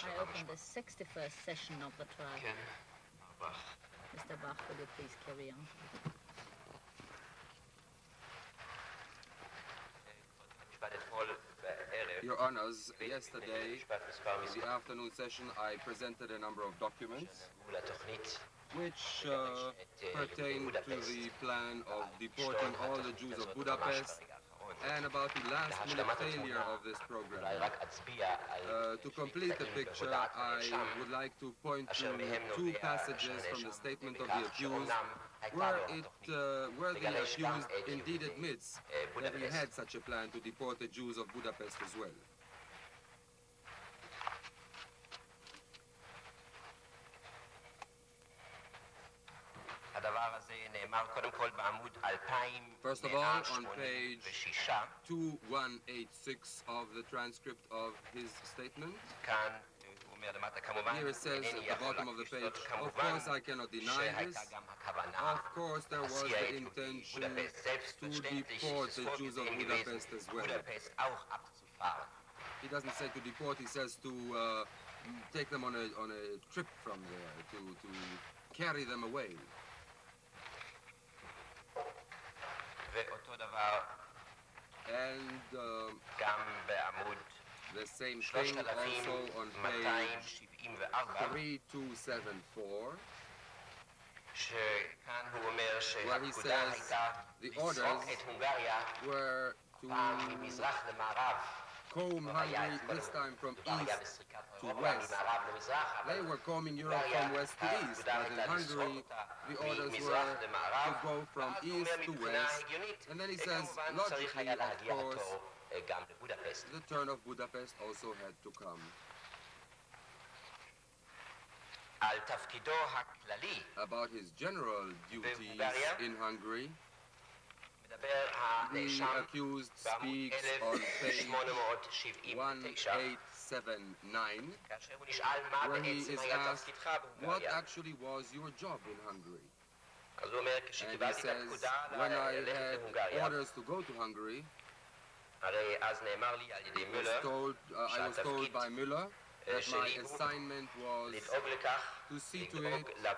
I open the 61st session of the trial. כן, בח. Mr. Bach, will you please carry on? Your Honors, yesterday, in the afternoon session, I presented a number of documents which pertain to the plan of deporting all the Jews of Budapest and about the last-minute failure of this program. To complete the picture, I would like to point to two passages from the statement of the accused where the accused indeed admits that he had such a plan to deport the Jews of Budapest as well. First of all, on page 2186 of the transcript of his statement, here it says at the bottom of the page, of course I cannot deny this. Of course there was the intention to deport the Jews of Budapest as well. He doesn't say to deport, he says to take them on a trip from there, to carry them away. And the same thing also on page 3274, where he says the orders were to comb Hungary this time from east to west. They were combing Europe from west to east, but in Hungary the orders were to go from east to west. And then he says, logically, of course, the turn of Budapest also had to come. About his general duties in Hungary, the accused speaks on page 1879, where he is asked, what actually was your job in Hungary? And he says, when I had orders to go to Hungary, I was told by Müller that my assignment was to see to it that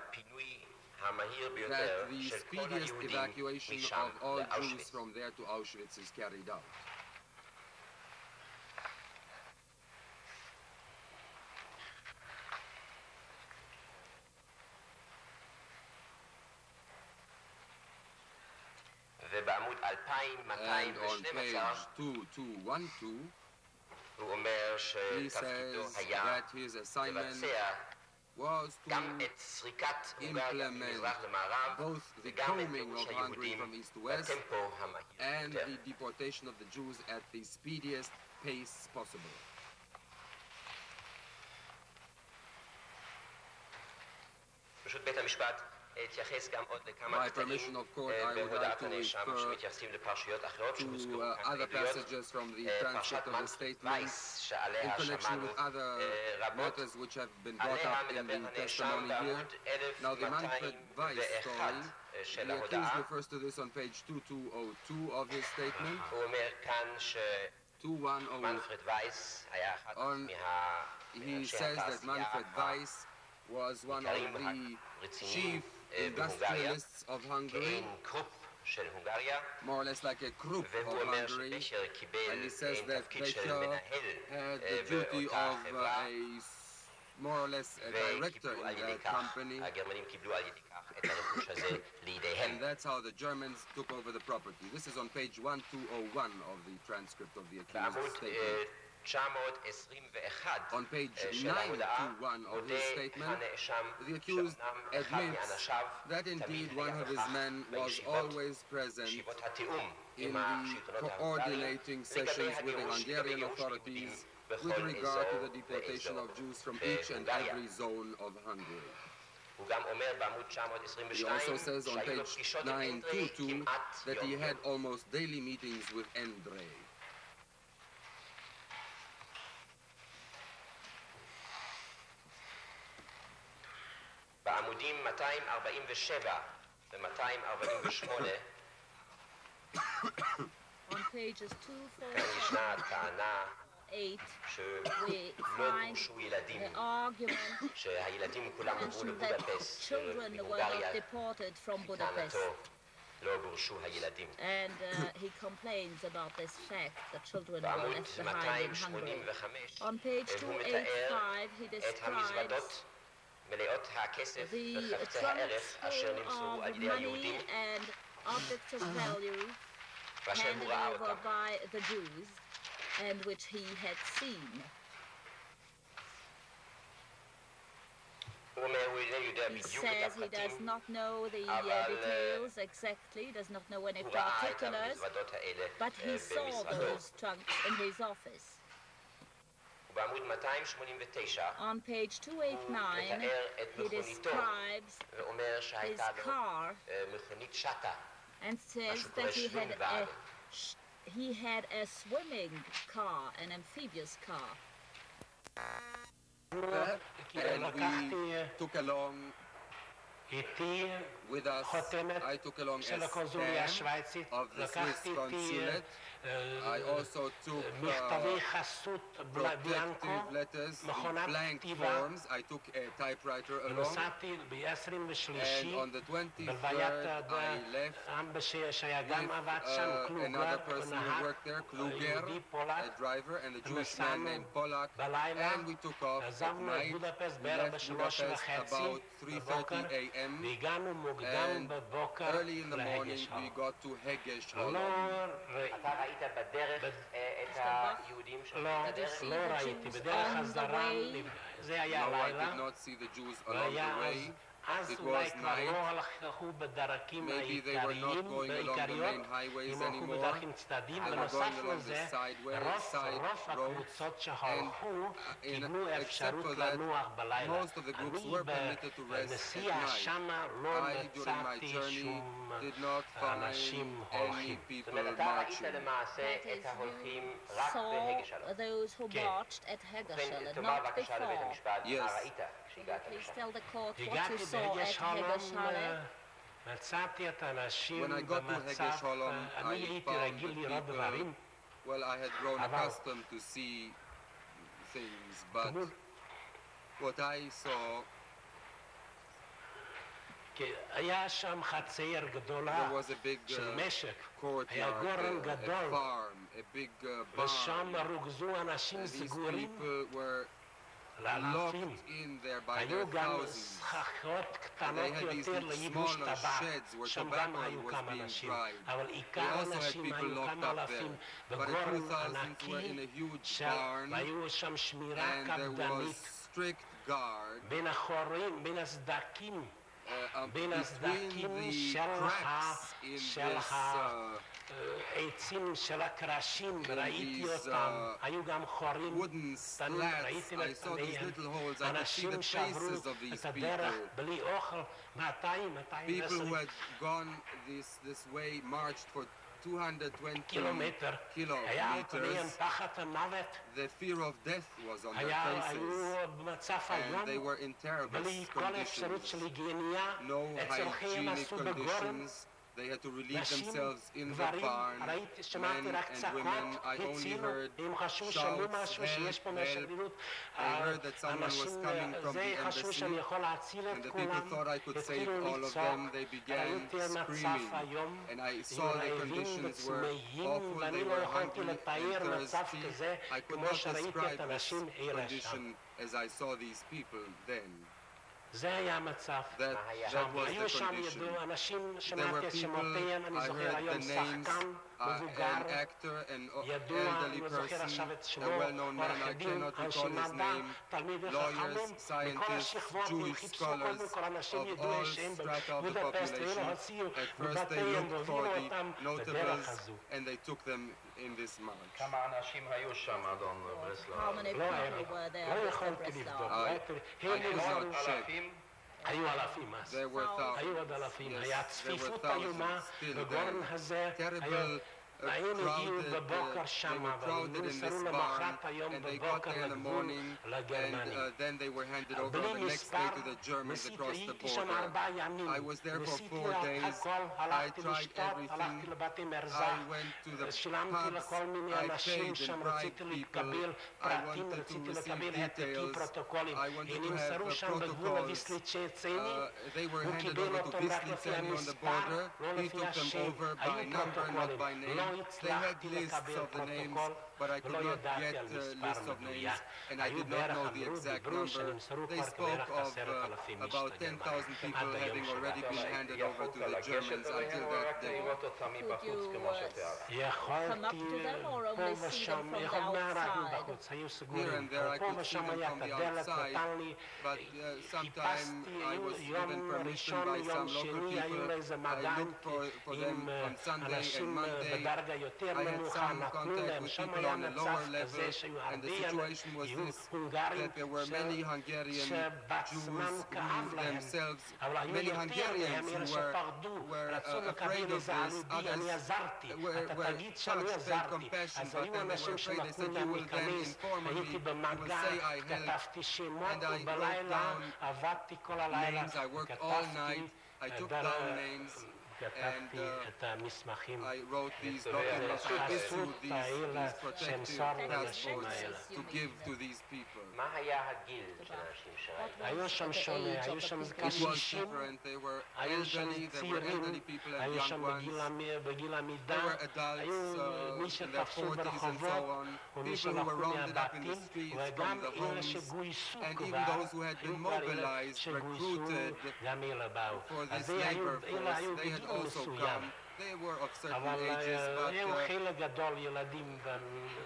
the speediest evacuation of all Jews from there to Auschwitz is carried out. And on page 2212, he says that his assignment was to implement both the combing of Hungary from east to west and the deportation of the Jews at the speediest pace possible. By permission of court, I would like to refer to other passages from the transcript of the statement in connection with other matters which have been brought up in the testimony here. Now, the Manfred Weiss story, the accused refers to this on page 2202 of his statement. 2101. He says that Manfred Weiss was one of the chief industrialists of Hungary, more or less like a Krupp of Hungary, and he says that Becher had the duty of more or less a director in that company, and that's how the Germans took over the property. This is on page 1201 of the transcript of the accused statement. On page 921 of his statement, the accused admits that indeed one of his men was always present in the coordinating sessions with the Hungarian authorities with regard to the deportation of Jews from each and every zone of Hungary. He also says on page 922 that he had almost daily meetings with Andre. בעמודים 247 ו-248 On pages 247 ישנה הטענה 8, שלא we find גורשו ילדים, the argument שהילדים כולם הובאו mentioned that לבודפסט, children were בהונגריה, not deported from Budapest. לטענתו לא גורשו הילדים. And he complains about this fact that children were בעמוד left behind in Hungary. 285 On page הוא מתאר 285 he את describes המזוודות מלאות הכסף the וחפצי trunks הערך אשר full נמסרו על of ידי היהודים money and objects of value ואשר הוא handed ראה over אותם. by the Jews and which he had seen. הוא אומר, הוא איננו יודע He בדיוק את says he does הפרטים, not know the אבל, details exactly, does not know any הוא ראה את particulars, המזוודות האלה but he saw במשרדו. those trunks in his office. ובעמוד 289 On page 289, מתאר את he מכוניתו describes ואומר his שהייתה לו car מכונית שטה, and says משהו that כמו he had שווים בארץ. he had a swimming car, an amphibious car. And we took along איתי with us, חותמת I took along a של הקונסוליה stamp השוויצרית, of the Swiss לקחתי איתי consulate. I also took מכתבי חסות בלנקו, protective letters, מכונת blank כתיבה, forms. I took a typewriter along. נסעתי ב-23 And on the 23rd, בלוויית I left אבא שהיה with גם עבד שם, another קלוגר, person who נהג worked there, Kluger, יהודי פולק, a driver, and a Jewish man נסענו named Polak. בלילה, And we took off at עזבנו את night. בודפסט We בערב left ב3:30 Budapest about 3:30 בבוקר, a.m. והגענו מוקדם And בבוקר early in the morning, להגש we הלום. got to Hegesh לא Holom. אתה ראית בדרך את היהודים לא, בדרך? לא ראיתי, בדרך חזרה, זה היה No, I לילה, did not see the Jews along והיה the way. אז It אולי was כבר night. לא הלכו בדרכים Maybe they were not going along the העיקריות, main highways הם הלכו anymore. בדרכים צדדיים, They were ונוסף going along the לזה, side רוב roads. הקבוצות שהלכו קיבלו except אפשרות for that, לנוח בלילה. most of the groups were permitted to rest at בנסיעה night. שמה לא I, during my מצאתי journey, שום did not find אנשים any הולכים. זאת people אומרת, אתה ראית marching. למעשה That את is, ההולכים you רק saw בהגש הלום. those who כן. marched at Hegeshel, ובכן, and תאמר not בבקשה לבית before. המשפט מה Yes. ראית כשהגעת Please לשם. tell the court what הגעתי you saw בהגש at הלום, Hegeshel. מצאתי את האנשים When I got to במצב, Hegesh Holom, אני I הייתי found רגיל the לראות people, דברים, well, I had grown אבל- accustomed to see things, but כמו- what I saw, כי היה שם חצר גדולה there was a big של משק, היה courtyard, גורן a גדול, farm, a big ושם barn. רוכזו אנשים And these סגורים people were לאלפים. locked in there by היו their גם thousands. סככות They קטנות had these יותר לייבוש smaller טבק, sheds where שם גם tobacco היו was כמה being אנשים, dried. אבל They עיקר also had האנשים people היו locked כמה up אלפים there. But בגורן the 2000s were in a ענקי, huge barn, והיו שם שמירה and there was קפדנית strict guard בין החורים, בין הסדקים, בין between הסדקים the של cracks in של this העצים של הקרשים, ראיתי these, אותם, היו גם חורים wooden קטנים, slats. ראיתי I saw these לפניהם, little holes. I could see the אנשים שעברו faces of these את הדרך people. בלי אוכל, 200, People who 220 had gone this way marched for 220 קילומטר, היה על פניהם kilometers. פחד המוות, The fear of death was on their היו faces, במצב and they היום, were in terrible בלי כל האפשרות conditions. של היגיינה, No את צורכיהם hygienic עשו בגורן, conditions. They had to relieve נשים, themselves in the גברים, barn. ראיתי, שמעתי Men רק and צעקות, women. I only הצילו, heard הם חשבו שמעו shouts, משהו שיש פה help, מהשגרירות, They heard that someone was אנשים coming from זה the חשבו embassy, שאני יכול להציל and את the people כולם, thought I could save התחילו all of לצעוק, them. They began ראיתי מצב screaming, היום, and I היו saw the רעבים conditions were וצמאים, awful. ואני They לא were יכולתי hungry לתאר and מצב thirsty. כזה, I could כמו not שראיתי את describe this האנשים אלה שם. condition as I saw these people then. זה היה המצב. That שם was היו the שם condition. ידעו אנשים, There שמעתי were את people, שמותיהם, אני I זוכר heard היום the names, שחקן מבוגר, an actor, an ידוע, elderly אני לא זוכר person, עכשיו את a שמו, well-known man, I עורך דין, cannot recall אנשים his מדע, name, תלמידי lawyers, חכמים, מכל scientists, השכבות, הם Jewish חיפשו קודם scholars כל אנשים of ידועי all שהם strata of the בבודפסט, population. ולא הוציאו At first they מבתיהם looked for והובילו the אותם בדרך notables הזו. and they took them in this march. כמה אנשים היו שם, אדון How ברסלאור? many לא people were there, לא Mr. יכולתי לבדוק, Breslauer? הם could אמרו, not check. אלפים? היו אלפים אז. There were היו עוד thousands. אלפים, Yes, היה there were צפיפות thousands איומה still בגורן there. הזה, היה Terrible הם הגיעו crowded, בבוקר they שם, were אבל crowded in this נמסרו barn, למחרת היום and they got בבוקר there in the לגבול morning, לגרמנים. and then they were handed over בלי the next day מספר, to the Germans across the הייתי שם border. 4 ימים, I was there for ניסיתי 4 days. הכל, I הלכתי tried לשתות, everything. הלכתי לבתי מרזח, I went to the שילמתי pubs. לכל מיני I אנשים paid שם, and bribed רציתי people. לקבל I פרטים, wanted to רציתי receive לקבל העתקים, details. פרוטוקולים. I wanted to נמסרו have שם בגבול protocols. הוויסליצ'צני, They were הוא handed קיבל over to אותם רק לפי Bisliceni on the המספר, border. לא He לפי took them השם. over היו by number, not פרוטוקולים, by name. לא They had הצלחתי lists לקבל of the names, פרוטוקול, but I could ולא not ידעתי get על מספר lists of מדויק. names, and I היו did not בערך know the אמרו, exact דיברו number. שנמסרו They כבר spoke בערך of 10,000 איש about לגרמנים. 10,000 people עד היום having שלנו. already been handed over to the Germans until that day. לראות אותם מבחוץ כמו שתיארת. come up to them or פה only see them ושם, from the יכולנו רק outside? מבחוץ, היו Here סגורים. and there I פה could see ושם them היה from את the הדלת, outside, נתן לי, but sometime חיפשתי, I was given יום permission ראשון, by יום some local שני, היו people. לי איזה I מגע looked for them עם on Sunday and אנשים Monday. בדרגה יותר I had נמוכה, some נתנו contact להם, with שם people היה on a מצב lower כזה level, שהיו and the הרבה situation was יהיו this, הונגרים that there were many Hungarian שבעצמם Jews כאב who להם, themselves, אבל היו many יותר מהם, Hungarians אלה who שפרדו, were רצו afraid לקבל of איזה this, עליבי, אני others עזרתי, אתה were תגיד שאני touched, felt עזרתי, compassion, אז but היו then they were אנשים afraid. They שנתנו said, you להם will then להיכנס, inform on me, הייתי you will במגע, say I helped, כתבתי שמות, and I wrote ובלילה down עבדתי כל הלילה, names. I worked all כתבתי, night. I took down names. כתבתי and, את המסמכים, I wrote these the documents. I הזכות issued האלה these protective שאמסור לאנשים passports האלה. to give to these people. מה היה הגיל של האנשים שראית? היו שם שונה, היו שם It was קשישים, different. They were היו שם elderly. There were צעירים, elderly people and היו young שם ones. בגיל There עמידה, were adults היו מי in their שתפסו 40s and ברחובות, so on. ומי People who were שלקחו rounded up in the מהבתים, streets וגם from the אלה homes. שגויסו And even כבר, those who had היו been כבר אלה mobilized, שגויסו, recruited גם אלה באו. for אז this labor אלה היו force, they had בגיל also מסוים. come. They were of certain אבל ages, היו but חלק גדול ילדים they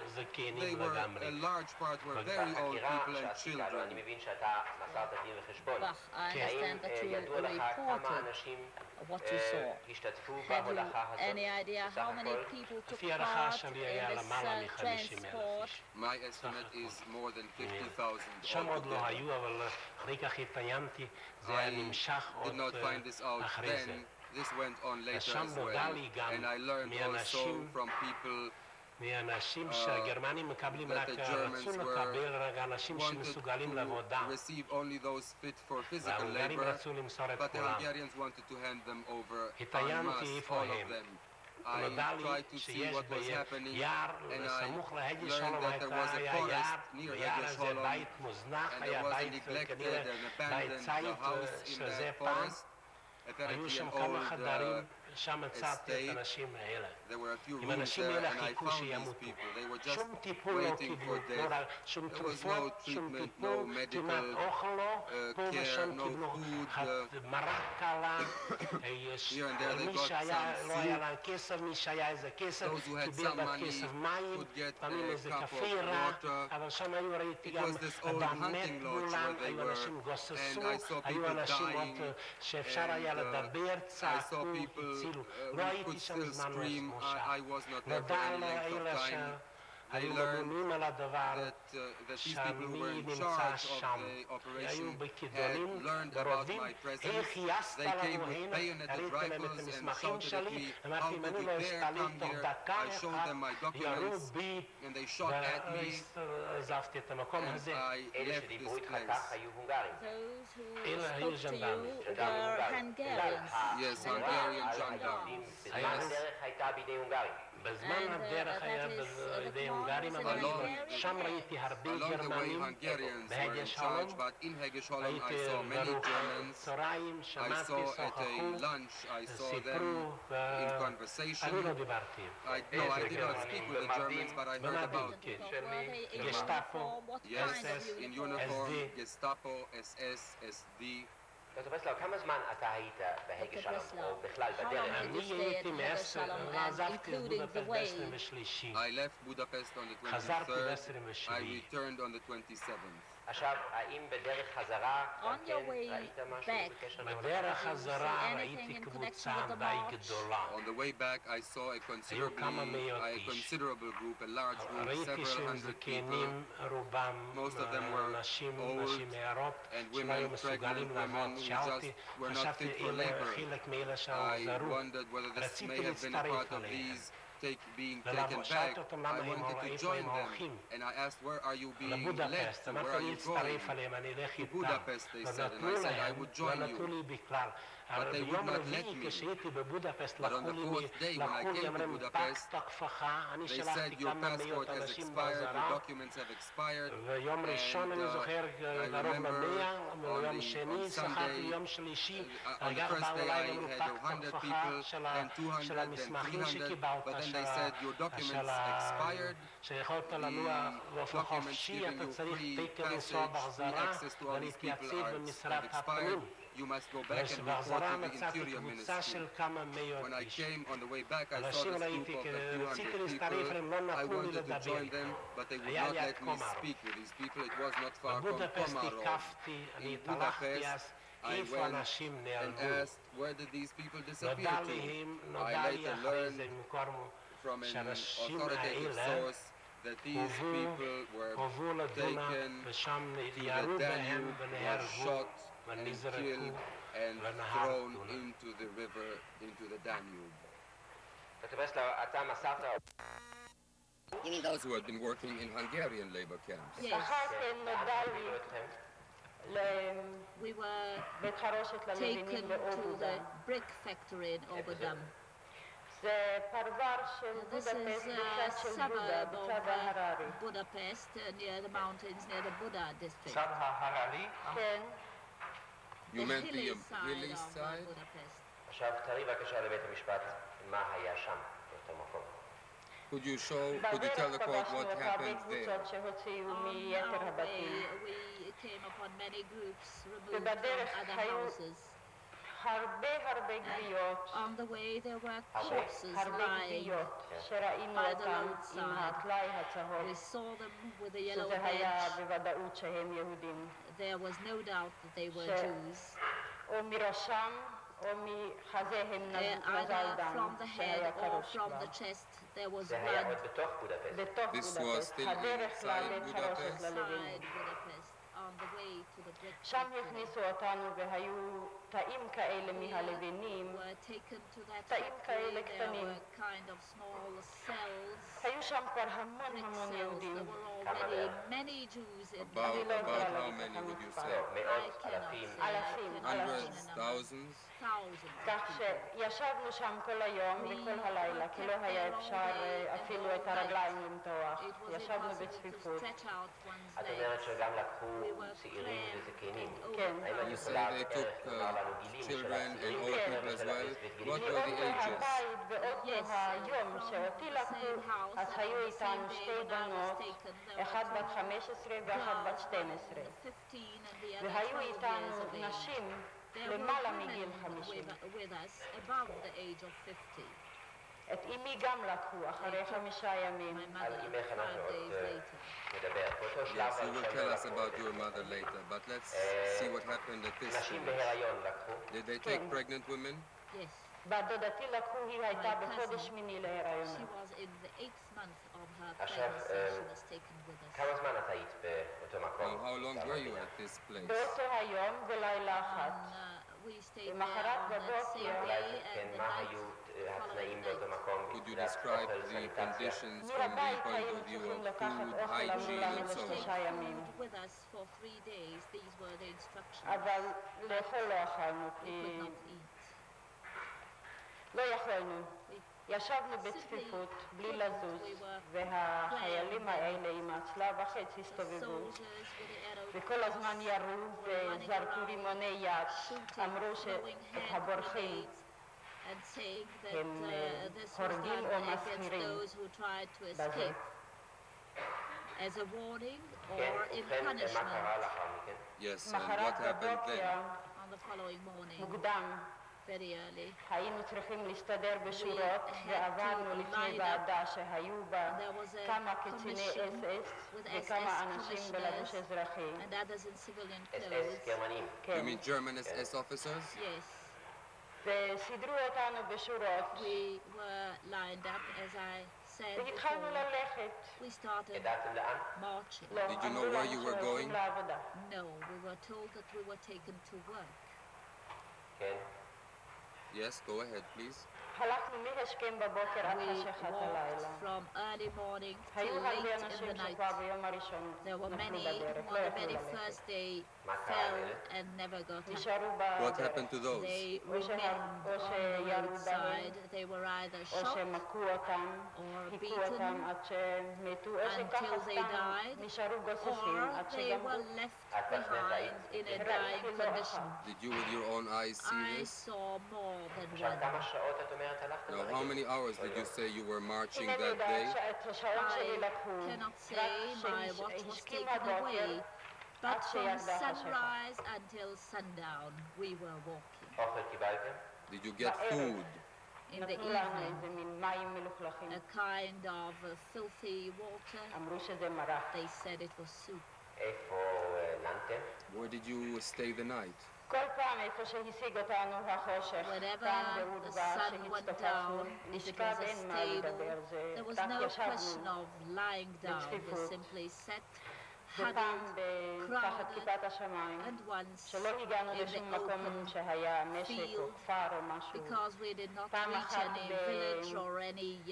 וזקנים were, a לגמרי. large part were very old בחקירה people and שעשית לו, אני children. מבין שאתה מסרת דין וחשבון. Bach, I האם understand that you ידוע לך כמה reported אנשים what you saw. השתתפו Have you בהולכה הזאת? any idea בסך how many הכל? people took לפי הערכה part שלי in היה this למעלה מ-50,000 transport? איש. My estimate is more than 50,000 שם עוד לא altogether. היו, אבל אחרי כך התעיינתי, זה היה I נמשך did עוד not find this out אחרי זה. then. This went on later שם as נודע well. לי גם And I learned also מאנשים from people מאנשים שהגרמנים מקבלים that רק, the Germans רצו לקבל רק אנשים wanted שמסוגלים לעבודה. to receive only those fit for physical וההונגרים labor, רצו למסור את but the כולם. Hungarians wanted to hand them over en התעיינתי masse, איפה all הם. of them. נודע I לי tried to see שיש what was happening, ביער and I סמוך להגה learned שלום that there was a היה forest יער, near ביער Hage הזה Sholom, בית מוזנח, and היה there was a בית neglected כנראה and בית abandoned צייד house in שזה the פעם, forest. היו Apparently שם an כמה old חדרים, שם מצאתי estate. את האנשים האלה. There were a few עם rooms האנשים there, האלה and I חיכו found these שימותו. people. They were just שום טיפול לא waiting קיבלו, for לא death. רק שום There was תרופות, no שום treatment, טיפול, no כמעט medical אוכל לא, פה care, ושם no קיבלו food. מרק קלה, Here and there they מי got שהיה, some לא היה soup. להם כסף, מי שהיה איזה כסף, Those who had קיבל some בת money כסף מים, could get לפעמים a איזה cup קפה of רע, water. אבל שם היו, ראיתי It גם was this old אדם מת hunting lodge מולם, where they היו were, אנשים גוססו, and I saw היו people אנשים עוד dying, שאפשר היה and, לדבר, I צעקו, saw people הצילו. who לא could הייתי שם still זמן scream. כמו I שם. was not there for נודע any length לאלה of time. They שהיו learned ממונים על הדבר, that these people who were שמי in נמצא charge of שם, the היו operation בכידונים, had learned about ברובים, my presence. איך יעשת They came לנו with הנה, bayoneted הראיתי להם את rifles and המסמכים shouted at שלי, me, אמרתי, how אם could אני you לא dare אסתלק come תוך here? דקה I showed אחת, them my ירו documents בי, and they shot at me ועזבתי את המקום and הזה. I אלה left שדיברו this איתך place. כך היו הונגרים. Those who אלה היו spoke to ז'נדרמים. you were Hungarians. Yes, Hungarian gendarmes. בזמן הדרך הייתה בידי הונגרים. בזמן And, הדרך היה that is, בידי the הונגרים, commanders אבל in Hungary? שם ראיתי הרבה Along the way, גרמנים Hungarians were בהגה in שלום. charge, but in Hage Sholom I הייתי saw many ברוך Germans. צהריים, I שמעתי, saw at שוחחו, a lunch, I saw them סיפרו, in אני conversation. לא דיברתי. No, I did not speak with the Germans, but I heard במדים, about כן. Were they in גסטאפו, uniform? What Yes, kind of in uniform? uniform, SD. Gestapo, SS, SD. דוקטור ברסלאור, כמה זמן אתה היית בהגה שלום, או בכלל How long בדרך? did אני you stay הייתי at מעשר, Jerusalem and ועזבתי את including the בודפשט way? ב-23. I left Budapest on the חזרתי 23rd. ב-27. I returned on the 27th. עכשיו, האם בדרך חזרה, גם On כן your way ראית משהו back. בקשר להולכה? בדרך Did you חזרה see anything ראיתי in קבוצה connection with the די march? גדולה. On the way back, I saw כמה מאות a איש. considerable group, a large group, ראיתי several שהם hundred people, זקנים, רובם Most of them were נשים old, מאירות, and שלא היו women, מסוגלים pregnant לעמוד. women who שאלתי, just were not חשבתי fit for אלה labor. חלק מאלה I שעזרו. wondered whether this רציתי may have been a להצטרף part of אליהם. these being taken back, I wanted to join them, and I asked, where are you being led to? Where are you going? To Budapest, they said, and I said, I would join you. But they would not let me. But on the fourth day, when I came to Budapest, they said, your passport has expired, your documents have expired, and I remember on Sunday, on the first day I had 100 people, then 200, then 300, but then they said, your documents expired, the documents giving you free passage, free access to all these people have expired. You must go back and report to the Interior Ministry. When I came on the way back, I saw this group of 200 people. I wanted to join them, but they would not let me speak with these people. It was not far from Komarov. In Budapest, I went and asked, where did these people disappear to? I later learned from an authoritative source that these people were taken to the Danube, were shot and killed and thrown into the river, into the Danube. You mean those who had been working in Hungarian labor camps? Yes. We were taken to the brick factory in Obodam. This is a suburb of Budapest, near the mountains, near the Buda district. You meant the hilly side? עכשיו תראי בבקשה לבית המשפט מה היה שם, באותו מקום. Could you tell the court what happened there? We came upon many groups removed from other houses. On the way there were corpses lying by the roadside. We saw them with a yellow badge. There was no doubt that they were Jews. Either from the head or from the chest there was blood. This was still inside Budapest? Inside Budapest, on the way to the brick שם factory. הכניסו אותנו והיו תאים כאלה מהלבנים, Were taken to that תאים factory. כאלה There קטנים. were kind of small cells. היו שם כבר המון Brick המון cells. There יהודים. were already many Jews in About there. how many would you say? I cannot say. אלפים, Hundreds, thousands? Thousands. כך שישבנו שם כל היום וכל הלילה, כי לא היה אפשר אפילו את הרגליים למתוח. It was ישבנו impossible to בצפיפות. stretch out one's את אומרת legs. שגם לקחו צעירים וזקנים. כן. האם You היו say כולם they בערך took נאמר לנו גילים של children and הצעירים old בערך people as של well? הגילים What של were the מאותו ages? הבית באותו Yes, היום from שאותי the לקחו, same house אז and היו on the איתנו same day שתי when I was בנות, taken, there אחת were בת two 15 ואחת בת 12. 15 and the other והיו 12 איתנו years of age. נשים There were למעלה women מגיל 50. with us above the age of 50. את אמי גם לקחו אחרי 5 ימים. My על mother, אימך 5 אנחנו עוד days later. נדבר. באותו שלב Yes, you will הראשון tell us לקחו about your mother later, but let's see what happened at this נשים stage. בהיריון לקחו. Did they take pregnant women? Yes, בת דודתי לקחו, היא הייתה My בחודש cousin. שמיני she להיריון. was in the 8th month of her עכשיו, pregnancy. She was taken with us. כמה זמן את היית באותו מקום? How long were you at this place? באותו היום ולילה אחת. We stayed there למחרת on that same בבוקר, day כן, and the מה night היו following התנאים night. באותו מקום? Could you מבחינת describe אוכל, the סניטציה? conditions from the מהבית point היינו of view צריכים of לקחת food, אוכל, אמרו hygiene, לנו and so on? ל3 ימים. Food with us for 3 days. These were the instructions. אבל לאכול לא אכלנו, We כי could not eat. לא יכולנו. ישבנו בצפיפות, בלי לזוז, והחיילים האלה עם הצלב החץ הסתובבו, Soldiers with the arrow וכל הזמן ירו וזרקו רימוני יד, אמרו שאת הבורחים and saying that הם this was הורגים done או against מסתירים. those who tried to בזה. escape as a warning כן, or in ובכן, מה punishment. קרה לאחר מכן? Yes, and what מחרת happened בבוקר, then? On the following morning, מוקדם, very early, היינו צריכים להסתדר בשורות, ועברנו לפני ועדה שהיו בה there was a כמה קציני commission SS with וכמה SS אנשים בלבוש commissioners אזרחי. and others in civilian אס clothes. גרמנים. You כן. mean German SS officers? Yes, וסידרו אותנו בשורות, we were lined up, as I said והתחלנו before. ללכת. We started ידעתם לאן? marching. לא, Did you know אמרו where לנו you were שהולכים going? לעבודה. No, we were told that we were taken to work. כן. Yes, go ahead, please. הלכנו מהשכם בבוקר עד We חשכת הלילה. walked from early morning till היו הרבה late in the אנשים night. שכבר ביום הראשון There were נפלו many בדרך, who לא on the יכלו very ללכת. first day fell and never got up. נשארו What בדרך. happened to those? They או remained on the שירו בהם, roadside. They were either או shot שמכו אותם, or היכו beaten אותם עד שמתו, או until שככה they סתם died, נשארו גוססים or עד they שגמרו. were left behind in a dying condition. Did you with your own eyes see I this? saw more than עכשיו, one. כמה שעות את אומרת הלכתם? Now, how many hours did you say you were marching אינני that יודעת day? שאת השעון שלי I לקחו, cannot רק say my watch was שהשכים taken הבוקר, away, but עד from שירדה החשכה. sunrise until sundown we were walking. אוכל קיבלתם? Did you get food? In the נתנו לנו evening, איזה מין מים מלוכלכים. a kind of filthy water. אמרו שזה מרק. They said it was soup. איפה לנתם? Where did you stay the night? כל פעם איפה שהשיג אותנו החושך, Whenever כאן the בעובדה sun went שהצטופפנו, down, if it נשכב was a אין מה stable, לדבר, זה there was רק no question ישבנו. of lying down. We בצפיפות. simply sat, ופעם huddled, תחת crowded, כיפת השמיים, and once שלא הגענו in the לשום מקום open שהיה משק או field, כפר או משהו. because we did not פעם reach אחת any village or any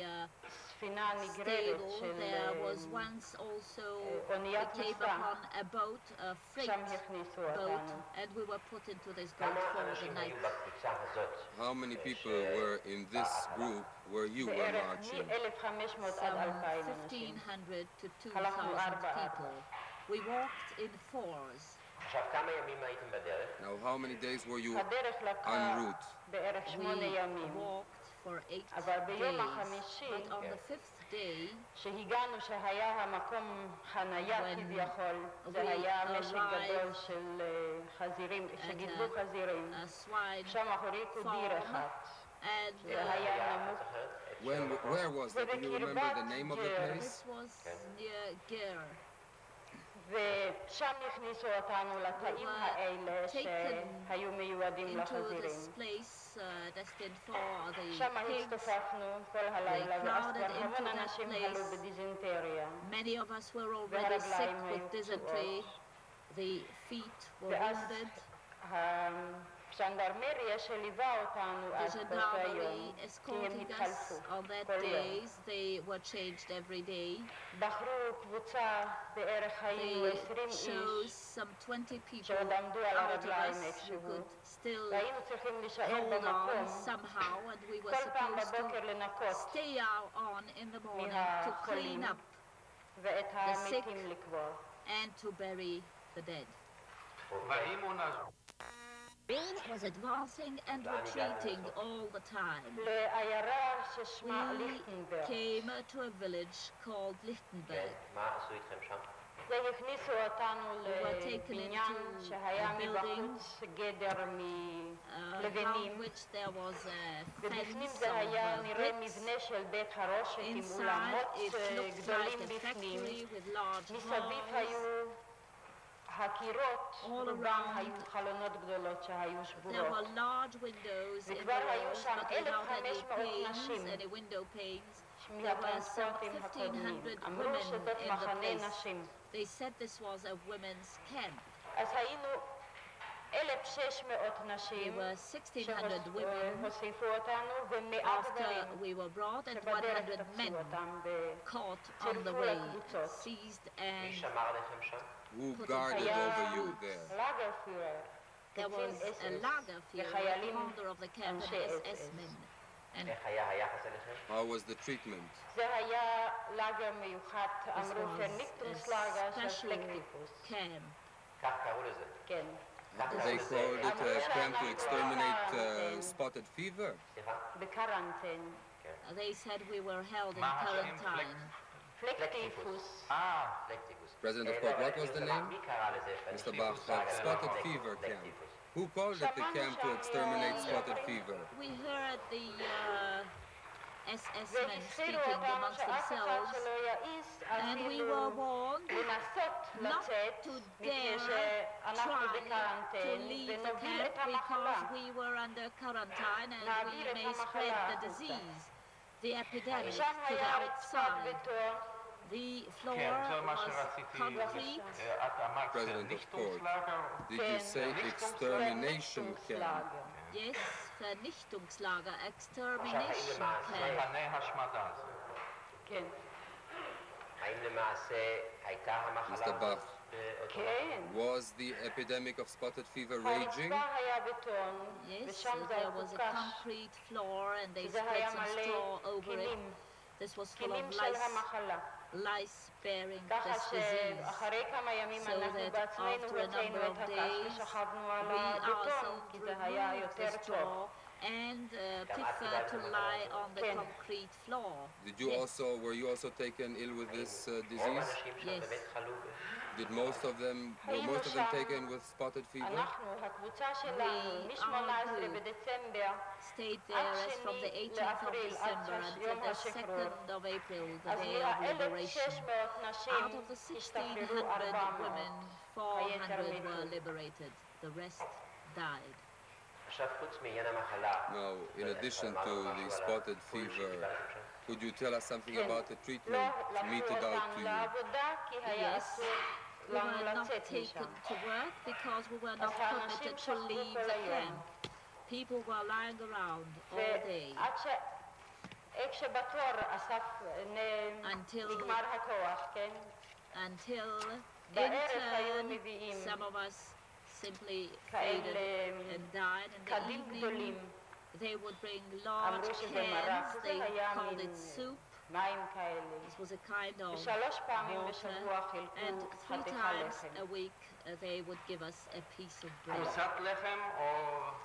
ספינה נגררת stable. של There was once also, we אוניית came מסע, upon a boat, a freight שם הכניסו boat, אותנו. and we were put into this boat כמה for the אנשים היו night. בקבוצה הזאת? How many people were in this group where you were בערך marching? מ-1,500 עד Some 2,000 אנשים. 1,500 to 2,000 הלכנו ארבע. people. We walked in fours. עכשיו, כמה ימים הייתם בדרך? Now, how many days were you הדרך en לקחה route? בערך We 8 ימים. walked for 8 אבל ביום days. החמישי, But on the 5th day, שהגענו שהיה המקום חנייה When כביכול, זה we היה משק arrived גדול של חזירים, שגידלו חזירים. a swine שם הורידו דיר אחד. and זה היה נמוך. Where was that? Do you remember the name of the place? this was near Ger. ושם הכניסו אותנו לתאים האלה שהיו מיועדים Into לחזירים. this place destined for the שם pigs. הצטופפנו כל הלילה, ואז crowded כבר המון into that אנשים place. חלו בדיזנטריה. Many of us were already והרגליים sick היו with dysentery. The feet were ואז wounded. הז'נדרמריה שליווה אותנו The אז באותו gendarmerie היום, כי הם escorting התחלפו us on that כל יום. days. They were changed every day. בחרו קבוצה, בערך היינו They 20 chose איש, some 20 people שעוד עמדו על out of הרגליים us who איכשהו, could still והיינו צריכים להישאר hold on במקום, somehow, and we were כל פעם supposed בבוקר to לנקות stay on in the morning to clean מהחולים up ואת sick. המתים לקבור. and to bury the dead. Spain was advancing and retreating all the time. לעיירה ששמה We ליכטנברג. came to a village called Lichtenberg. מה עשו איתכם שם? והכניסו אותנו were taken לבניין into שהיה a building, מבחוץ גדר around מלבנים, which there was a ובפנים fence זה היה of נראה bricks. מבנה של בית חרושת עם Inside אולמות it looked גדולים like a בפנים. factory with large מסביב halls. היו הקירות, All רובם around. היו חלונות גדולות שהיו There שבורות. were large windows in the וכבר היו walls, שם but without any 1,500 panes, נשים. any window panes. There were some מהטרנספורטים הקודמים. 1,500 אמרו women שזאת in the מחנה place. נשים. They said this was a women's camp. אז היינו 1,600 נשים There were 1,600 women שהוסיפו אותנו, ומאה after גברים we were brought, and שבדרך 100 תפסו men אותם caught on the צירפו way, לקבוצות. seized מי and שמר עליכם שם? Who Put guarded in over fire. you there? לאגרפיורר, there was קצין a SS, Lagerführer, the וחיילים commander of the camp, and אנשי SS SS. men. And איך היה היחס אליכם? How was the treatment? זה היה לאגר מיוחד, this אמרו was פרניקטומסלאגר a של special פלקטיפוס. camp. כך קראו לזה. כן. כך קראו They לזה. called it a camp to exterminate spotted fever. סליחה? בקרנטין. They said we were held in quarantine. פלקטיפוס. פלקטיפוס. President of court, what was the name? מי קרא לזה? Mr. Bach, spotted fever camp. Who called it the camp to exterminate spotted fever? We heard the SS men והזכירו speaking אותנו amongst שאף אחד themselves, שלא יעיז and we אפילו were warned לנסות not לצאת, to מפני dare שאנחנו try to בקרנטין leave the ונוביל camp את המחלה. because we were under quarantine and נעביר we את may המחלה spread the החוצה. disease, the epidemic, שם to the היה רצפת outside. ביתו The floor כן, זה מה was שרציתי. concrete. את אמרת President of court. ניכטונגסלאגר. Did you say extermination camp? Yes, Vernichtungslager, extermination camp. מחנה השמדה. כן. האם למעשה הייתה המחלה Mr. Bach, כן. was the epidemic of spotted fever raging? הרצפה היה בטון, Yes, ושם זה היה there was a קוקש. concrete floor and they זה היה spread some מלא straw over it. כלים, This was full כלים of של המחלה. lice bearing ככה this disease. שאחרי כמה ימים So אנחנו that בעצמנו after a הוצאנו number את of הקש days, ושכבנו על we הבטון, ourselves כי זה היה removed the יותר טוב. straw and preferred to lie on the כן. concrete floor. Did you Yes. also, were you also taken ill with this רוב disease? האנשים שם Yes. באמת חלו Did most of them, were most of them taken with spotted fever? אנחנו, הקבוצה שלנו, We מ-18 are בדצמבר Stayed there as from the 18th of December until the 2nd of April, the אז day of liberation. מ-1,600 נשים Out of the השתחררו 1,600 400. women, 400 were liberated. The rest died. עכשיו חוץ מעניין המחלה. Now, in addition to the spotted fever, could you tell us something about the treatment לא meted לקחו out אותנו to you? לעבודה, כי היה Yes. אסור We לנו were not לצאת משם. taken to work because we were not אז האנשים permitted to שכבו leave כל the היום. camp. People were lying around all day ועד איך שבתור אסף נגמר הכוח, כן? until in בערב היו turn מביאים some of us simply כאלה faded and died in the קדים evening. גדולים, They would bring large אמרו שזה מרק, cans, זה they היה called מין it soup. מים כאלה. This was a kind of ושלוש פעמים water, בשבוע and חילקו 3 חתיכה times לחם. a week they would give us a piece of bread. פרוסת לחם או...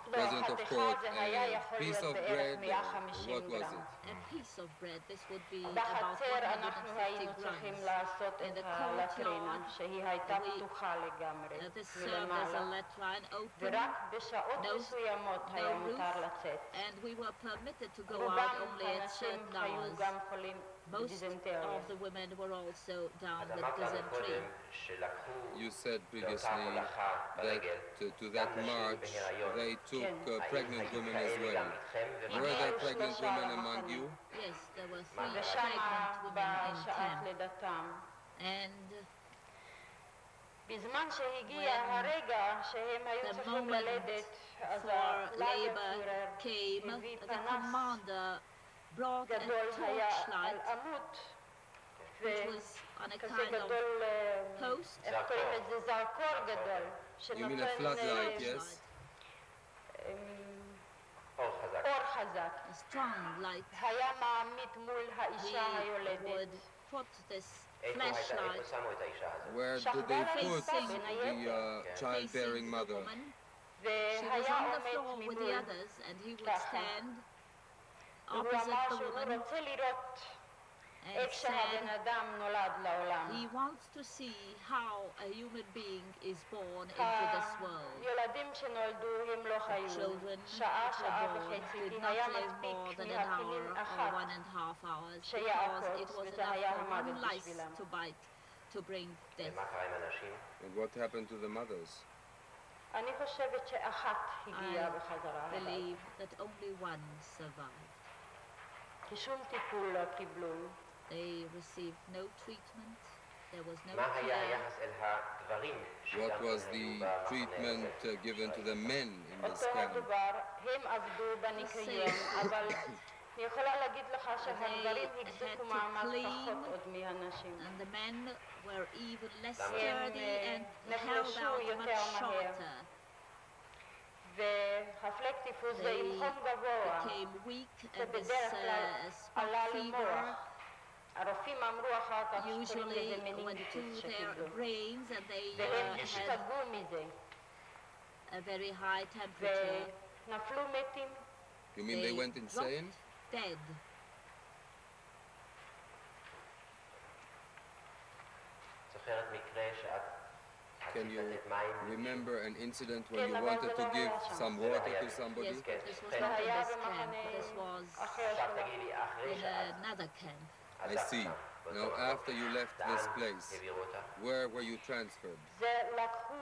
לא, President of חתיכה court, זה היה a יכול piece להיות of בערך bread, 150 what was גרם. it? A piece of bread, this would be about בחצר אנחנו 150 היינו צריכים grams. לעשות In את the הלטרינה, courtyard, שהיא הייתה we- פתוחה לגמרי, This served as a מלמעלה. latrine open, ורק בשעות no- מסוימות no היה roof, מותר לצאת. and we were permitted to go out רובם only at הנשים certain היו hours. גם חולים Most בדיזנטריה. of the women were also down אז with אמרת לנו dysentery. קודם שלקחו You said לאותה previously הולכה that ברגל to that גם נשים march בהיריון. they took pregnant היו women as כאלה well. גם איתכם Were ומה there הגיעו pregnant שלושה women among למחנה. you? Yes, there were 3 ושם pregnant women in בשעת camp. לידתם. And בזמן שהגיע When הרגע שהם היו the צריכים moment ללדת, אז for labor הלייברפירר came, הביא the פנס commander brought a גדול היה על torchlight, עמוד, which was on a וכזה kind of גדול, post. איך קוראים לזה? זרקור גדול, You mean a floodlight, yes? אור חזק. אור חזק. A strong light. היה מעמיד מול He האישה היולדת. would put this איפה flashlight שמו את האישה הזאת? Where did they put Facing the childbearing facing the mother? woman. She was והיה on the floor עומד with the ממול. others, and he would ככה. stand והוא opposite אמר the שהוא woman רוצה לראות and איך שהבן said אדם נולד לעולם. he wants to see how a human being is born into this world. הילדים שנולדו הם לא חיו. Children שעה, that שעה were born וחצי, did כי not היה live more מספיק than an hour מהכלים or אחת. 1.5 hours because שיעקוץ, it was וזה enough היה for המוות one lice בשבילם. to bite to bring death. ומה קרה עם הנשים? And what happened to the mothers? אני חושבת שאחת הגיעה I בחזרה הביתה. believe that only one survived. כי שום טיפול לא קיבלו. They received no treatment. There was no מה היה care. היחס אל הגברים שגם What was היו the במחנה treatment הזה? given to the men in this אותו camp? הדבר, הם עבדו בניקיון, אבל אני יכולה להגיד לך שהגברים They החזיקו had to מעמד clean, פחות עוד מהנשים. And the men were even less הם, sturdy and held נחלשו out יותר much מהר. shorter. והפלק טיפוס זה עם They חום גבוה. became weak זה and this בדרך כלל spot עלה fever למוח. הרופאים אמרו אחר כך שקוראים usually לזה went to מנינגיטיס their שקיבלו. brains and they והם had השתגעו מזה. a very high temperature. ונפלו מתים. You mean they went insane? dropped dead. זוכרת מקרה שאת Can רצית you לתת מים? remember an incident when כן, you אבל wanted זה to לא give היה שם. some זה לא water היה to שם. somebody? Yes, כן, but this was כן. זה not in היה this camp. במחנה This was אחר עכשיו שלנו. תגידי, אחרי in שאת another camp. I עזבת see. שם, Now, באותו מקום, after you left לאן this place, העבירו אותך? where were you transferred? זה לקחו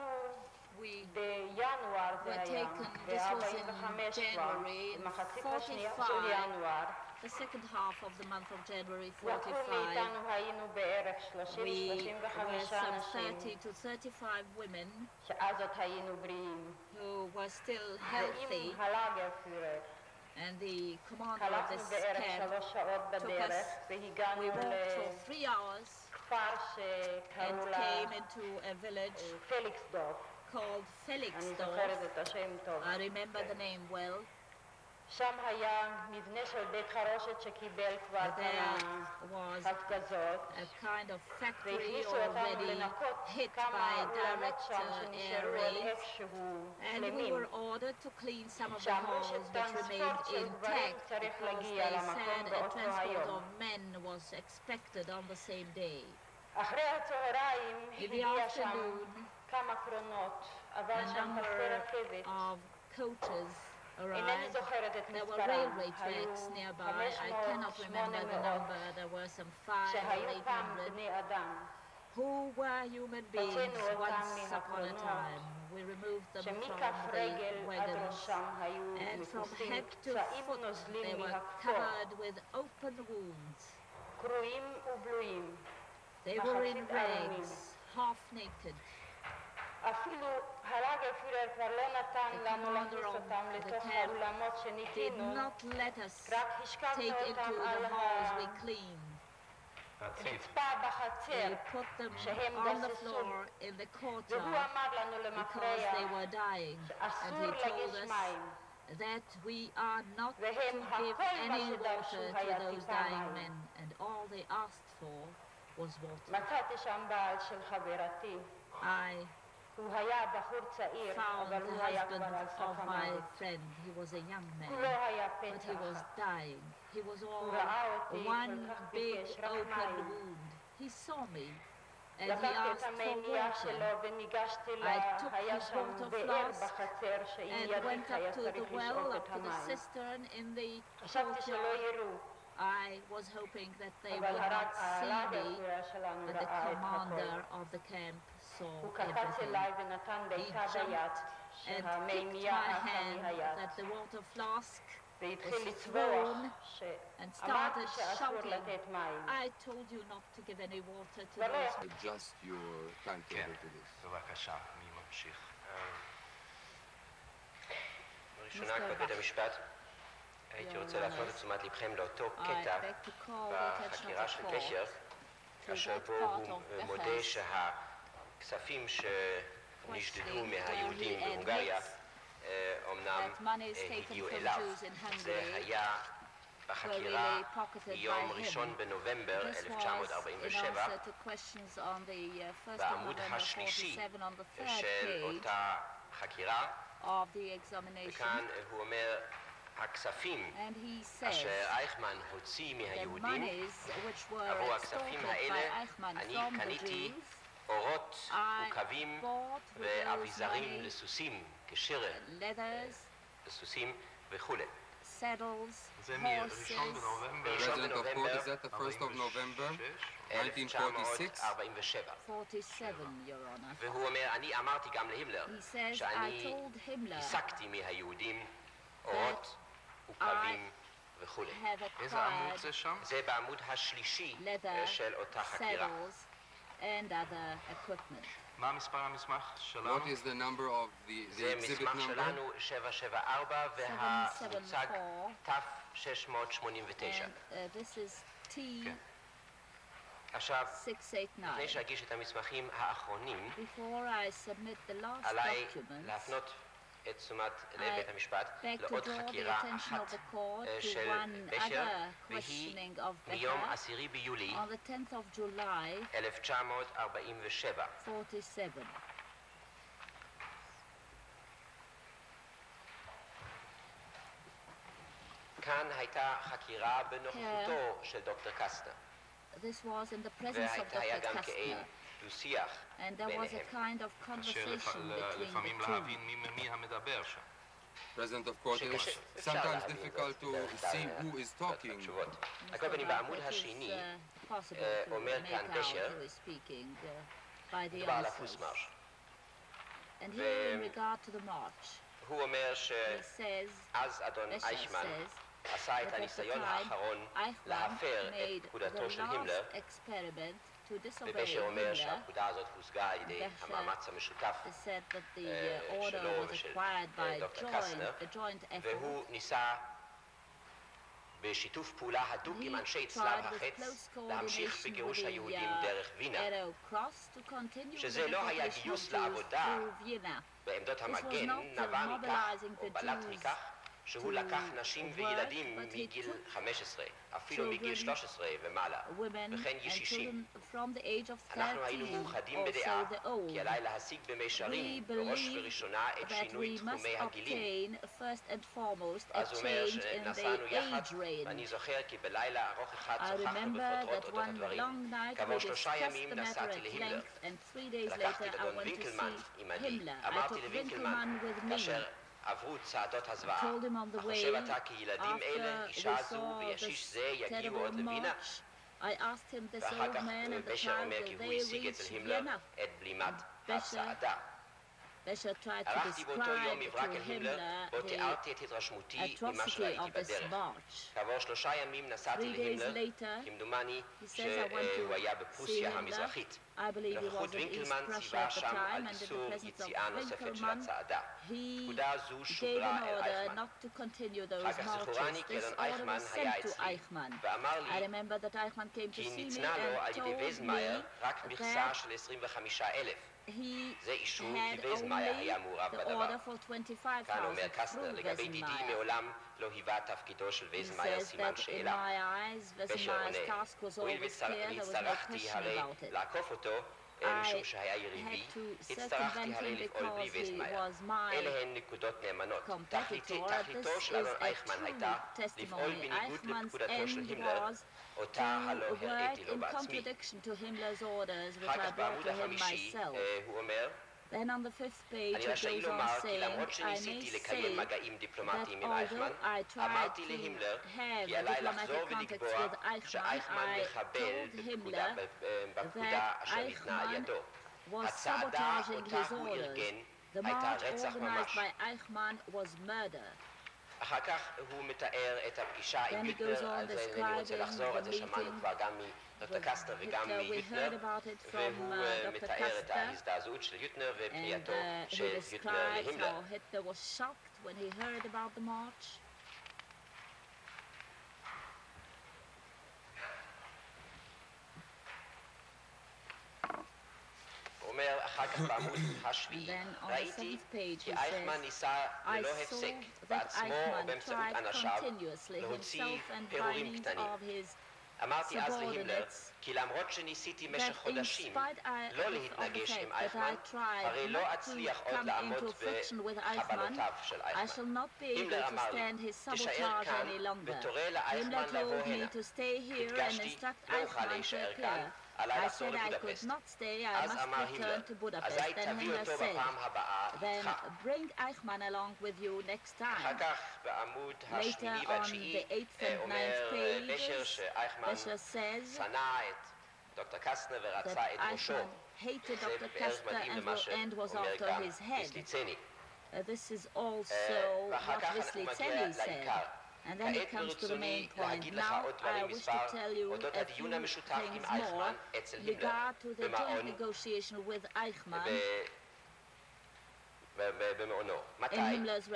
we בינואר זה were היה, taken, this was in ב-45 כבר, January, in במחצית השנייה של 45, ינואר, the second half of the month of January לקחו 45, מאיתנו היינו בערך we were 30-35 some אנשים, 30 to 35 women שאז עוד היינו בריאים. who were still ועם healthy, הלאגרפירר, and the commander of הלכנו this בערך camp 3 שעות בדרך, we והגענו walked for 3 hours לכפר and שקראו came לה into a village פליקסדורף. called אני Felixdorf. זוכרת את השם טוב. I remember the name well. שם היה מבנה של בית חרושת שקיבל כבר There כמה was הפגזות, a kind of factory והכניסו אותנו already לנקות hit כמה by אולמות direct שם air שנשארו raids, איכשהו and we שלמים. were ordered to clean some of the שאמרו halls that שטרנספורט remained של גברים intact צריך because להגיע they למקום said a באותו transport היום. of men was expected on the same day. אחרי הצהריים In the הגיע שם afternoon, כמה קרונות, אבל a שם number פסי רכבת. of coaches אינני arrived. זוכרת את There were מספרם. railway היו tracks nearby. I cannot 500, remember the 800 number. There were some 500 or שהיו פעם 800 בני אדם, who were human beings הוצאנו אותם once upon a מהקרונות, time. We removed them שמכף from רגל the עד wagons, ראשם היו and from מכוסים head to פצעים foot they נוזלים were מהכפור, covered with open wounds. קרועים ובלויים. They were in מחצית ערומים. rags, half naked. אפילו הלאגרפירר כבר לא נתן The לנו commander להכניס of אותם the לתוך camp האולמות Did שניקינו, not let us רק השכבנו take into אותם על the halls we cleaned. הרצפה בחצר, They put them שהם on the גססו, floor in the והוא courtyard אמר לנו because למפרע, they were dying, and אסור he told לגש us מים, that we are not to והם give הכל מה any שדרשו water to היה those טיפה dying מים. men, and all they asked for was water. מצאתי שם בעל של חברתי, I הוא היה בחור צעיר, found אבל the הוא היה כבר husband על סף of my המוות. friend. He was a young הוא לא man, היה but he was פצע, dying. He was הוא all ראה אותי one כל כך big ביקש, רק open מים. wound. He saw me, and he לקחתי את asked for המימייה water. שלו וניגשתי I took היה his שם water באר flask בחצר שעם and ידית went היה up to צריך the לשאוב well, את up to the המים. cistern in the חשבתי שלא courtyard. יראו, I was hoping that they אבל would not see me, הלאגרפירר שלנו but the ראה את commander הכל. of the camp saw הוא קפץ everything. אליי ונתן בעיטה jumped ביד, And picked שהמימייה my עפה hand מהיד, that the water flask והתחיל was לצווח, and שאמרתי started שאסור shouting, לתת מים. I told you not to give any water to ולא those. יכול- Adjust your timetable to this. בבקשה, מי ממשיך? ראשונה, כבוד בית המשפט, הייתי רוצה להפנות את תשומת לבכם לאותו I קטע beg to call the attention בחקירה of של the בקר, court אשר that בו part הוא of מודה Becher's שהכספים שנשדדו questioning מהיהודים where he בהונגריה admits אומנם that money is taken הגיעו from אליו. Jews in זה Hungary היה בחקירה really pocketed מיום by him. 1 בנובמבר This was in 1947 answer to questions on the 1st of בעמוד November השלישי 47 on the third של page אותה חקירה, of the examination, וכאן הוא אומר, הכספים and he says אשר אייכמן הוציא the מהיהודים, monies which were עבור extorted הכספים by האלה Eichmann אני from the קניתי Jews, אורות I וקווים bought with those ואביזרים money לסוסים, כשירה leathers, לסוסים וכולי. saddles, זה horses, מראשון בנובמבר President of court, is that the 1st of November, 1946? 1947. 47, Your Honor. והוא אומר, אני אמרתי גם להימלר, He says, I שאני told Himmler השגתי מהיהודים אורות וקווים וכולי. have איזה עמוד acquired זה שם? זה בעמוד השלישי leather, של אותה חקירה. saddles, and other equipment. מה מספר המסמך שלנו? What is the number of the זה exhibit מסמך number? שלנו 774 והמוצג 774. ת'689. And this is עכשיו, T689. לפני שאגיש את המסמכים האחרונים, Before I submit the last עליי documents, להפנות את תשומת לב בית המשפט beg to לעוד draw the חקירה attention אחת of the court to של one בקר, other והיא questioning of מיום Becher 10 ביולי on the 10th of July 1947. 47. כאן הייתה חקירה בנוכחותו של דוקטור קסטנר, This was in the presence of והיה Dr. גם כעין Kastner, דו-שיח and there was a ביניהם. kind of קשה conversation between לפעמים the two. להבין מי המדבר שם. President of court, it is אפשר sometimes להבין difficult זאת to דרך see who is talking. התשובות. על Mr. כל פנים, Barth, בעמוד it is, השני possible to אומר make כאן out בקר, who is speaking by the מדובר על answers. הפוסמרש. And here in regard to the march, הוא אומר he says, שאז אדון Besher אייכמן says, עשה את that at the הניסיון time, האחרון Eichmann להפר את made the פקודתו של last הימלר, experiment to disobey ובשר אומר Himmler. שהפקודה הזאת הושגה על ידי Besher המאמץ המשותף said that the order שלו was ושל acquired by דוקטור קסנר, a joint והוא effort. ניסה בשיתוף פעולה הדוק עם אנשי צלב החץ להמשיך בגירוש היהודים דרך וינה, שזה לא היה גיוס לעבודה בעמדות המגן, נבע מכך או בלט מכך שהוא לקח נשים וילדים מגיל 15, אפילו מגיל 13 ומעלה, וכן ישישים. אנחנו היינו מאוחדים בדעה כי עליי להשיג במישרין בראש ובראשונה את שינוי תחומי הגילים. אז הוא אומר שנסענו יחד, ואני זוכר כי בלילה ארוך אחד שוחחנו בפרוטרוט אודות הדברים. כעבור 3 ימים נסעתי להימלר, לקחתי את אדון וינקלמן עמדי. אמרתי לוינקלמן כאשר עברו צעדות הזוועה, החושב אתה כי ילדים אלה, אישה זו וישיש זה יגיעו עוד לווינה? ואחר כך בשר אומר כי הוא השיג אצל הימלר את בלימת הצעדה. ערכתי באותו יום מברק אל הימלר, בו תיארתי את התרשמותי ממה שראיתי בדרך. כעבור 3 ימים נסעתי להימלר, כמדומני שהוא היה בפרוסיה המזרחית. נוכחות וינקלמן ציווה שם על איסור יציאה נוספת של הצעדה. פקודה זו שוברה אל אייכמן. אחר כך זכורני כי אדון אייכמן היה אצלי, ואמר לי כי ניתנה לו על ידי וייזמאייר רק מכסה של 25,000. זה אישור כי וייזמאייר היה מעורב בדבר. כאן אומר קסנר, לגבי דידי מעולם לא היווה תפקידו של וייזמאייר סימן שאלה. בשר עונה, הואיל והצטרכתי הרי לעקוף אותו, משום שהיה יריבי, הצטרכתי הרי לפעול בלי וייזמאייר. אלה הן נקודות נאמנות. תכליתו של אדון אייכמן הייתה לפעול בניגוד לפקודתו של הימלר, אותה הלא הראיתי לו בעצמי. אחר כך בעמוד החמישי הוא אומר, אני רשאי לומר כי למרות שניסיתי לקיים מגעים דיפלומטיים עם אייכמן, אמרתי להימלר כי עליי לחזור ולקבוע שאייכמן מחבל בפקודה אשר ניתנה על ידו. הצעדה אותה הוא ארגן הייתה רצח ממש. אחר כך הוא מתאר את הפגישה עם יוטנר, על זה אני רוצה לחזור, על זה שמענו כבר גם מדוקטור קסנר וגם מיוטנר, והוא מתאר את ההזדעזעות של יוטנר ופנייתו של יוטנר להימלר. הוא אומר אחר כך בעמוד השביעי, ראיתי כי אייכמן ניסה ללא הפסק בעצמו או באמצעות אנשיו להוציא פירורים קטנים. אמרתי אז להימלר כי למרות שניסיתי משך חודשים לא להתנגש עם אייכמן, הרי לא אצליח עוד לעמוד בחבלותיו של אייכמן. הימלר אמר לי, תישאר כאן ותורה לאייכמן לבוא הנה. הדגשתי, לא אוכל להישאר כאן, עליי לחזור לבודפסט. אז אמר הימלר, אזי תביא אותו בפעם הבאה איתך. אחר כך בעמוד השמיני והתשיעי אומר בשר שאייכמן שנא את דוקטור קסנר ורצה את ראשו. זה בערך מדהים למה שאומר גם מסליצני. ואחר כך אנחנו מגיע לעיקר. כעת ברצוני להגיד לך עוד דברים מספר אודות הדיון המשותף עם אייכמן אצל הימלר במעונו. מתי?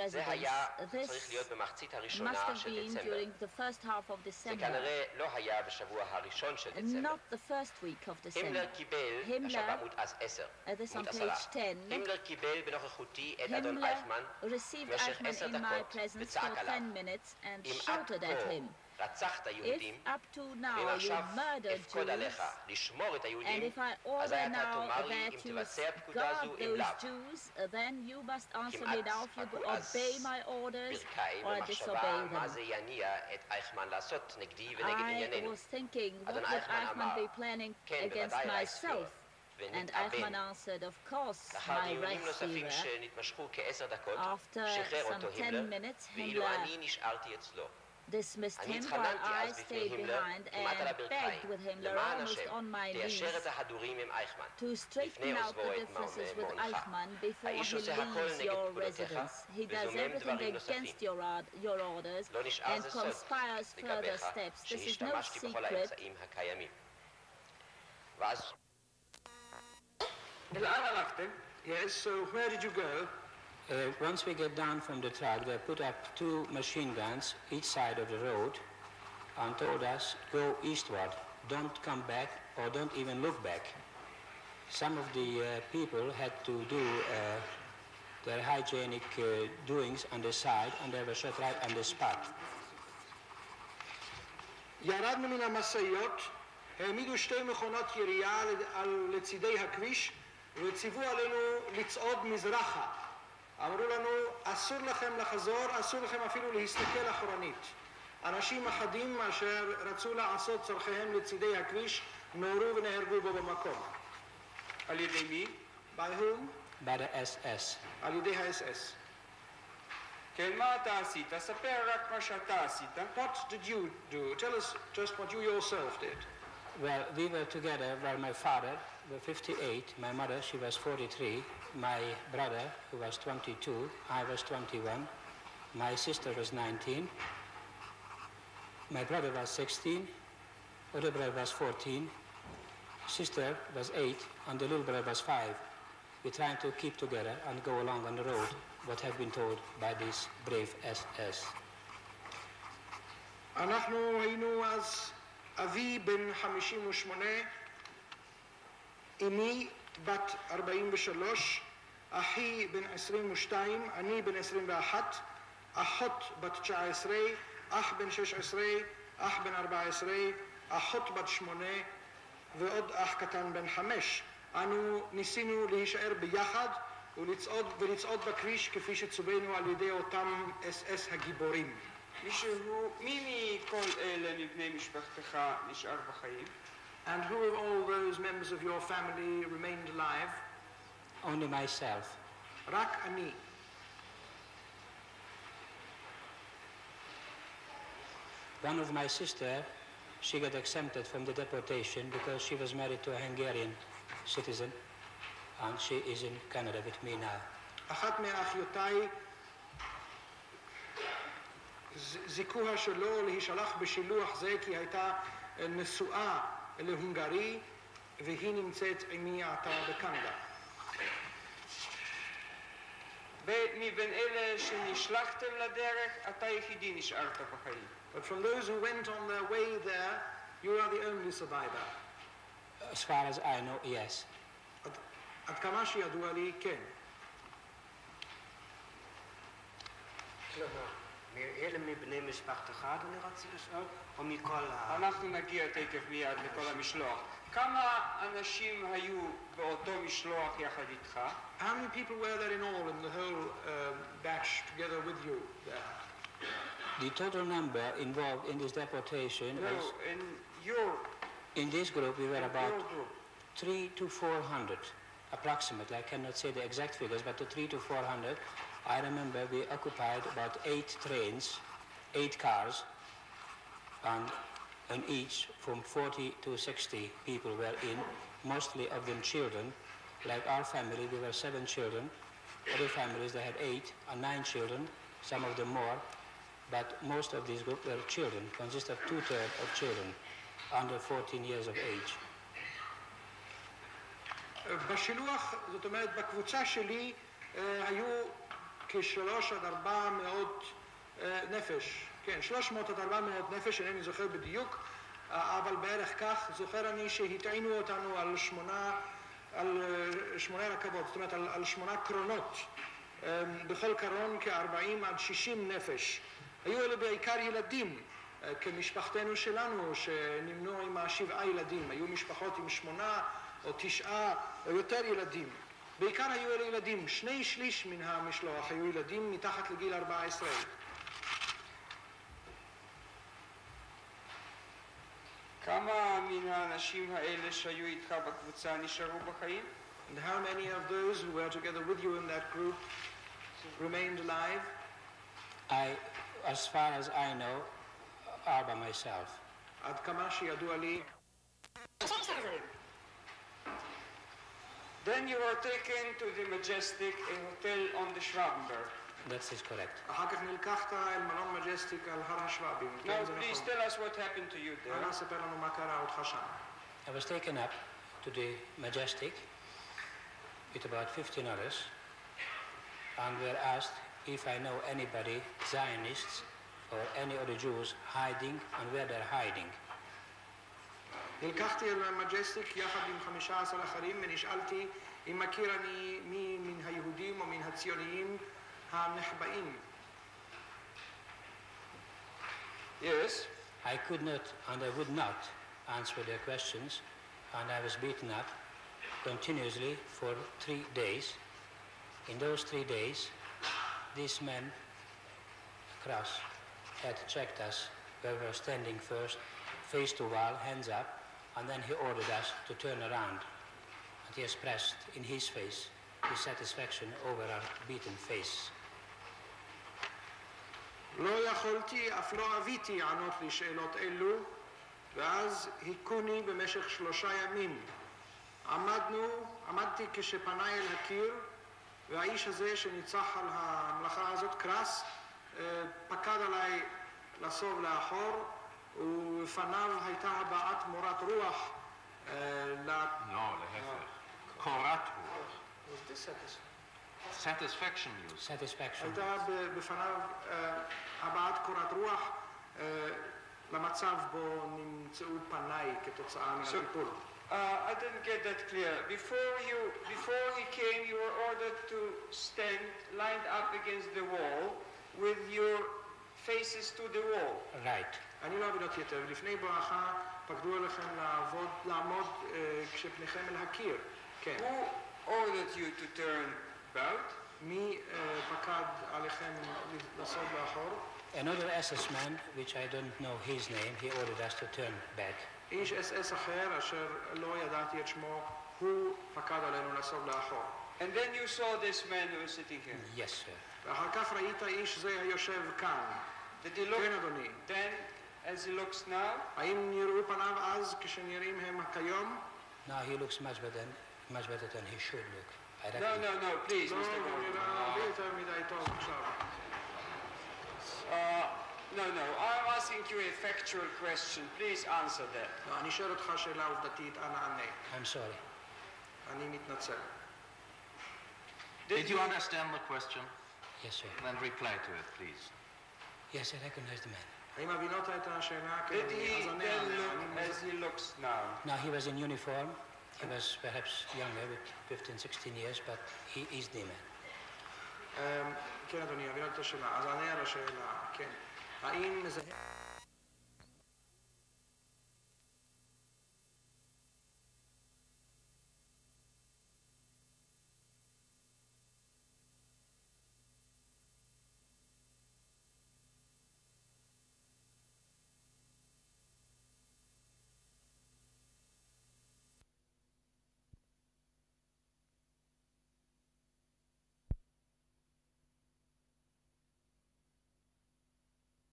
זה היה צריך להיות במחצית הראשונה של דצמבר. זה כנראה לא היה בשבוע הראשון של דצמבר. הימלר קיבל, עכשיו בעמוד 10, הימלר קיבל בנוכחותי את אדון אייכמן במשך 10 דקות וצעק עליו, אם עד כה רצחת יהודים, ואם עכשיו אפקוד עליך לשמור את היהודים, אז אתה תאמר לי אם תבצע פקודה זו אם לאו. כמעט פקועז ברכאי במחשבה מה זה יניע את אייכמן לעשות נגדי ונגד ענייננו. אדון אייכמן אמר, כן, בוודאי רייספיר, ונתאבן. לאחר דיונים נוספים שנתמשכו כ10 דקות, שחרר אותו הימלר, ואילו אני נשארתי אצלו. dismissed אני him while התחננתי I אז בפני stayed הימלר, behind כמעט על and הברכיים, begged with Himmler למען almost השם, on my knees תיישר את ההדורים עם אייכמן, to straighten לפני out עוזבו the את differences with מעונך. Eichmann before האיש he עושה הכל leaves נגד your פקודותיך, residence. He does וזומם everything דברים נוספים. against your orders לא נשאר and זה סוד conspires further לגביך, steps. This is no שהשתמשתי בכל secret. האמצעים הקיימים. ואז לאן הלכתם? Yes, so where did you go? Once we get down from the truck, they put up 2 machine guns each side of the road and told us, go eastward, don't come back or don't even look back. Some of the people had to do their hygienic doings on the side and they were shot right on the spot. ירדנו מן המשאיות, העמידו 2 מכונות ירייה לצידי הכביש וציוו עלינו לצעוד מזרחה. אמרו לנו, אסור לכם לחזור, אסור לכם אפילו להסתכל אחורנית. אנשים אחדים אשר רצו לעשות צורכיהם לצידי הכביש נורו ונהרגו בו במקום. על ידי מי? By whom? By the SS. על ידי ה-SS. כן, מה אתה עשית? ספר רק מה שאתה עשית. What did you do? Tell us just what you yourself did. Well, we were together, well, my father was 58, my mother, she was 43, my brother, who was 22, I was 21, my sister was 19, my brother was 16, other brother was 14, sister was 8, and the little brother was 5. We're trying to keep together and go along on the road, what have been told by this brave SS. אנחנו היינו אז אבי בן 58, אמי בת 43, אחי בן 22, אני בן 21, אחות בת 19, אח בן 16, אח בן 14, אחות בת 8 ועוד אח קטן בן 5. אנו ניסינו להישאר ביחד ולצעוד בכביש כפי שצווינו על ידי אותם SS הגיבורים. מי מכל אלה מבני משפחתך נשאר בחיים? And who of all those members of your family remained alive? Only myself. רק אני. One of my sister, she got exempted from the deportation because she was married to a Hungarian citizen, and she is in Canada with me now. אחת מאחיותיי זיכוה שלו להישלח בשילוח זה כי הייתה נשואה להונגרי והיא נמצאת עמי עתה בקנדה. מבין אלה שנשלחתם לדרך, אתה יחידי נשארת בחיים. But from those who went on their way there, you are the only survivor. As far as I know, yes. עד כמה שידוע לי, כן. כלומר, אלה מבני משפחתך, אדוני רצי לשאול, או מכל אנחנו נגיע תכף מיד לכל המשלוח. כמה אנשים היו באותו משלוח יחד איתך? How many people were there in all in the whole batch together with you there? The total number involved in this deportation was... In this group we were about 300 to 400, approximately. I cannot say the exact figures, but to 300 to 400. I remember we occupied about 8 trains, 8 cars, and in each from 40 to 60 people were in, mostly of them children. Like our family, we were 7 children. Other families, they had 8 and 9 children, some of them more. But most of these groups were children, consist of 2/3 of children under 14 years of age. בשילוח, זאת אומרת, בקבוצה שלי היו כ300 עד 400 נפש. כן, 300 עד 400 נפש, אינני זוכר בדיוק, אבל בערך כך זוכר אני שהטעינו אותנו על 8 רכבות, זאת אומרת על 8 קרונות. בכל קרון כ40 עד 60 נפש. היו אלה בעיקר ילדים, כמשפחתנו שלנו, שנמנו עם 7 ילדים. היו משפחות עם 8 או 9 או יותר ילדים. בעיקר היו אלה ילדים. 2/3 מן המשלוח היו ילדים מתחת לגיל 14. כמה מן האנשים האלה שהיו איתך בקבוצה נשארו בחיים? And how many of those who were together with you in that group remained alive? As far as I know, all by myself. עד כמה שידוע לי. Then you were taken to the Majestic, a hotel on the Schwabenberg. That is correct. אחר כך נלקחת אל מלון מג'סטיק על הר השוובים. Now please tell us what happened to you there. אנא ספר לנו מה קרה אותך שם. I was taken up to the Majestic with about 15 others and were asked if I know anybody, Zionists or any other Jews hiding and where they're hiding. נלקחתי אל מג'סטיק יחד עם 15 אחרים ונשאלתי אם מכיר אני מי מן היהודים או מן הציוניים הנחבאים. Yes. I could not and I would not answer their questions, and I was beaten up continuously for 3 days. In those 3 days, these men across had checked us where we were standing first, face to wall, hands up, and then he ordered us to turn around. And he expressed in his face his satisfaction over our beaten face. לא יכולתי, אף לא אביתי ענות לשאלות אלו, ואז היכוני במשך 3 ימים. עמדתי כשפנה אל הקיר, והאיש הזה שניצח על המלאכה הזאת, קרס, פקד עליי לסוב לאחור, ובפניו הייתה הבעת מורת רוח. לא, להפך. קורת רוח. Satisfaction use. Satisfaction. הייתה בפניו הבעת קורת רוח למצב בו נמצאו פניי כתוצאה מן הטיפול. I didn't get that clear. Before he came, you were ordered to stand lined up against the wall with your faces to the wall. Right. אני לא עבדתי יותר, ולפני ברכה פקדו עליכם לעמוד כשפניכם אל הקיר. כן. Who ordered you to turn about? מי פקד עליכם לסוב לאחור? Another SS man, which I don't know his name, he ordered us to turn back. איש SS אחר, אשר לא ידעתי את שמו, הוא פקד עלינו לסוב לאחור. And then you saw this man who was sitting here. Yes, sir. ואחר כך ראית איש זה היושב כאן. Did he look כן, אדוני. then as he looks now? האם נראו פניו אז כשנראים הם כיום? Now he looks much better than he should look. I No, reckon. no, please, לא, Mr. Gordon. נראה הרבה יותר מדי טוב עכשיו. No, I'm asking you a factual question. Please answer that. לא, אני שואל אותך שאלה עובדתית, אנא ענה. I'm sorry. אני מתנצל. Did you understand the question? Yes, sir. Then reply to it, please. Yes, I recognize the man. האם הבנת את השאלה? Did he then look as he looks now? Now he was in uniform. He was perhaps younger, with 15, 16 years, but he is the man. כן, אדוני, הבנת את השאלה. אז ענה על השאלה, כן. האם מזהה...